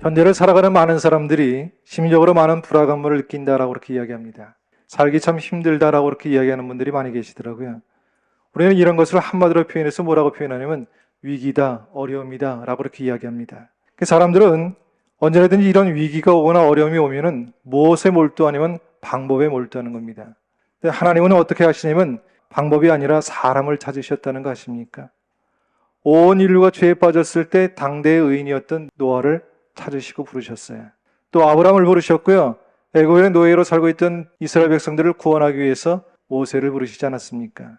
현대를 살아가는 많은 사람들이 심리적으로 많은 불안감을 느낀다라고 그렇게 이야기합니다. 살기 참 힘들다라고 그렇게 이야기하는 분들이 많이 계시더라고요. 우리는 이런 것을 한마디로 표현해서 뭐라고 표현하냐면 위기다, 어려움이다 라고 그렇게 이야기합니다. 사람들은 언제든지 이런 위기가 오거나 어려움이 오면은 무엇에 몰두하냐면 방법에 몰두하는 겁니다. 근데 하나님은 어떻게 하시냐면 방법이 아니라 사람을 찾으셨다는 거 아십니까? 온 인류가 죄에 빠졌을 때 당대의 의인이었던 노아를 찾으시고 부르셨어요. 또 아브라함을 부르셨고요. 애굽의 노예로 살고 있던 이스라엘 백성들을 구원하기 위해서 모세를 부르시지 않았습니까?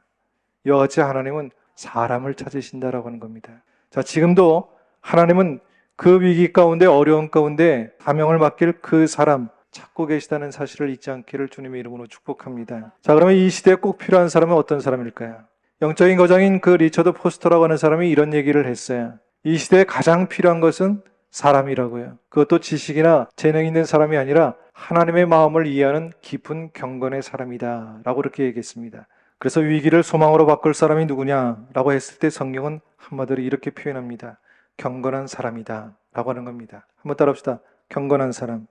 이와 같이 하나님은 사람을 찾으신다라고 하는 겁니다. 자, 지금도 하나님은 그 위기 가운데 어려운 가운데 사명을 맡길 그 사람 찾고 계시다는 사실을 잊지 않기를 주님의 이름으로 축복합니다. 자, 그러면 이 시대에 꼭 필요한 사람은 어떤 사람일까요? 영적인 거장인 그 리처드 포스터라고 하는 사람이 이런 얘기를 했어요. 이 시대에 가장 필요한 것은 사람이라고요. 그것도 지식이나 재능 있는 사람이 아니라 하나님의 마음을 이해하는 깊은 경건의 사람이다 라고 그렇게 얘기했습니다. 그래서 위기를 소망으로 바꿀 사람이 누구냐라고 했을 때 성경은 한마디로 이렇게 표현합니다. 경건한 사람이다 라고 하는 겁니다. 한번 따라합시다. 경건한 사람.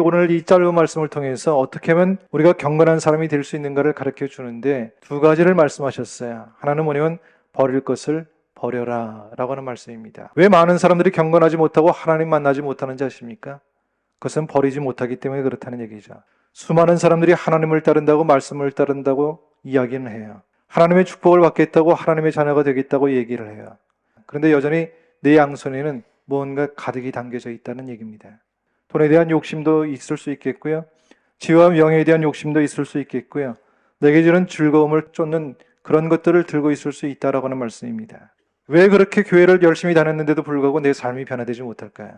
오늘 이 짧은 말씀을 통해서 어떻게 하면 우리가 경건한 사람이 될 수 있는가를 가르쳐 주는데 두 가지를 말씀하셨어요. 하나는 뭐냐면 버릴 것을 버려라 라고 하는 말씀입니다. 왜 많은 사람들이 경건하지 못하고 하나님 만나지 못하는지 아십니까? 그것은 버리지 못하기 때문에 그렇다는 얘기죠. 수많은 사람들이 하나님을 따른다고 말씀을 따른다고 이야기는 해요. 하나님의 축복을 받겠다고 하나님의 자녀가 되겠다고 얘기를 해요. 그런데 여전히 내 양손에는 무언가 가득이 담겨져 있다는 얘기입니다. 돈에 대한 욕심도 있을 수 있겠고요. 지위와 명예에 대한 욕심도 있을 수 있겠고요. 내게 주는 즐거움을 쫓는 그런 것들을 들고 있을 수 있다라고 하는 말씀입니다. 왜 그렇게 교회를 열심히 다녔는데도 불구하고 내 삶이 변화되지 못할까요?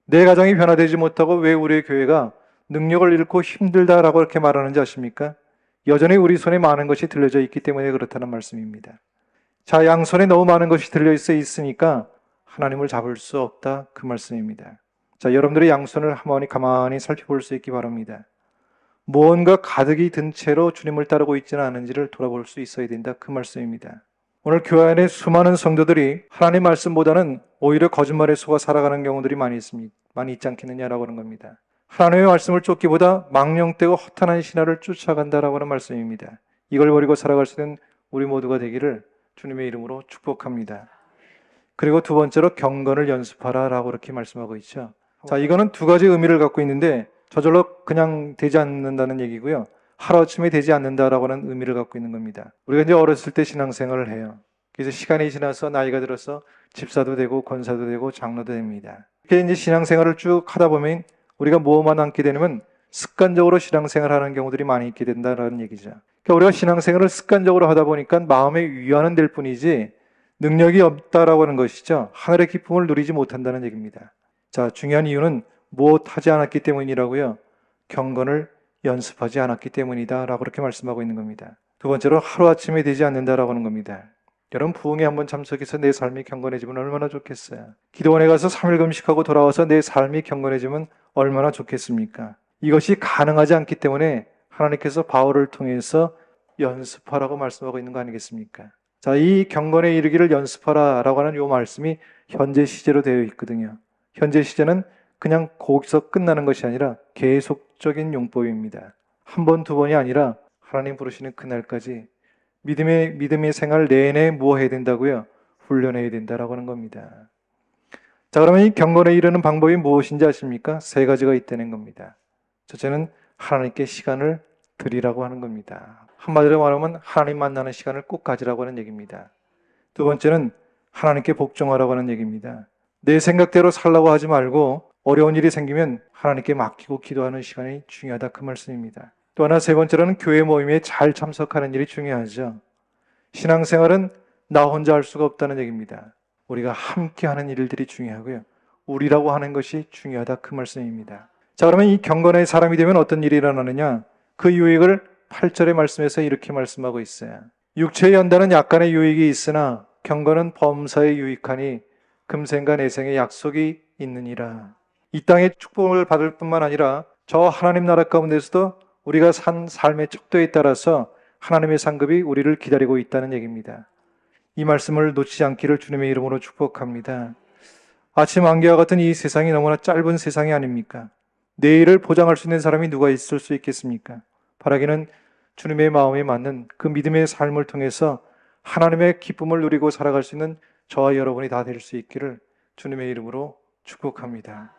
내 가정이 변화되지 못하고 왜 우리의 교회가 능력을 잃고 힘들다라고 이렇게 말하는지 아십니까? 여전히 우리 손에 많은 것이 들려져 있기 때문에 그렇다는 말씀입니다. 자, 양손에 너무 많은 것이 들려 있으니까 하나님을 잡을 수 없다 그 말씀입니다. 자, 여러분들의 양손을 한번 가만히 살펴볼 수 있기 바랍니다. 무언가 가득이 든 채로 주님을 따르고 있지는 않은지를 돌아볼 수 있어야 된다 그 말씀입니다. 오늘 교회 안에 수많은 성도들이 하나님 말씀보다는 오히려 거짓말에 속아 살아가는 경우들이 많이 있지 않겠느냐라고 하는 겁니다. 하나님의 말씀을 쫓기보다 망령되고 허탄한 신화를 쫓아간다라고 하는 말씀입니다. 이걸 버리고 살아갈 수 있는 우리 모두가 되기를 주님의 이름으로 축복합니다. 그리고 두 번째로 경건을 연습하라라고 이렇게 말씀하고 있죠. 자, 이거는 두 가지 의미를 갖고 있는데 저절로 그냥 되지 않는다는 얘기고요. 하루아침에 되지 않는다라고 하는 의미를 갖고 있는 겁니다. 우리가 이제 어렸을 때 신앙생활을 해요. 그래서 시간이 지나서 나이가 들어서 집사도 되고 권사도 되고 장로도 됩니다. 이렇게 이제 신앙생활을 쭉 하다 보면 우리가 뭐만 앉게 되냐면 습관적으로 신앙생활을 하는 경우들이 많이 있게 된다는 얘기죠. 그러니까 우리가 신앙생활을 습관적으로 하다 보니까 마음의 위안은 될 뿐이지 능력이 없다라고 하는 것이죠. 하늘의 기쁨을 누리지 못한다는 얘기입니다. 자, 중요한 이유는 무엇 하지 않았기 때문이라고요. 경건을 연습하지 않았기 때문이다 라고 그렇게 말씀하고 있는 겁니다. 두 번째로 하루아침에 되지 않는다라고 하는 겁니다. 여러분 부흥에 한번 참석해서 내 삶이 경건해지면 얼마나 좋겠어요. 기도원에 가서 3일 금식하고 돌아와서 내 삶이 경건해지면 얼마나 좋겠습니까? 이것이 가능하지 않기 때문에 하나님께서 바울을 통해서 연습하라고 말씀하고 있는 거 아니겠습니까? 자, 이 경건에 이르기를 연습하라 라고 하는 이 말씀이 현재 시제로 되어 있거든요. 현재 시제는 그냥 거기서 끝나는 것이 아니라 계속적인 용법입니다. 한 번, 두 번이 아니라 하나님 부르시는 그날까지 믿음의 생활 내내 뭐 해야 된다고요? 훈련해야 된다라고 하는 겁니다. 자, 그러면 이 경건에 이르는 방법이 무엇인지 아십니까? 세 가지가 있다는 겁니다. 첫째는 하나님께 시간을 드리라고 하는 겁니다. 한마디로 말하면 하나님 만나는 시간을 꼭 가지라고 하는 얘기입니다. 두 번째는 하나님께 복종하라고 하는 얘기입니다. 내 생각대로 살라고 하지 말고 어려운 일이 생기면 하나님께 맡기고 기도하는 시간이 중요하다 그 말씀입니다. 또 하나 세 번째로는 교회 모임에 잘 참석하는 일이 중요하죠. 신앙생활은 나 혼자 할 수가 없다는 얘기입니다. 우리가 함께 하는 일들이 중요하고요. 우리라고 하는 것이 중요하다 그 말씀입니다. 자, 그러면 이 경건의 사람이 되면 어떤 일이 일어나느냐? 그 유익을 8절의 말씀에서 이렇게 말씀하고 있어요. 육체의 연단은 약간의 유익이 있으나 경건은 범사에 유익하니 금생과 내생의 약속이 있느니라. 이 땅의 축복을 받을 뿐만 아니라 저 하나님 나라 가운데서도 우리가 산 삶의 척도에 따라서 하나님의 상급이 우리를 기다리고 있다는 얘기입니다. 이 말씀을 놓치지 않기를 주님의 이름으로 축복합니다. 아침 안개와 같은 이 세상이 너무나 짧은 세상이 아닙니까? 내일을 보장할 수 있는 사람이 누가 있을 수 있겠습니까? 바라기는 주님의 마음에 맞는 그 믿음의 삶을 통해서 하나님의 기쁨을 누리고 살아갈 수 있는 저와 여러분이 다 될 수 있기를 주님의 이름으로 축복합니다.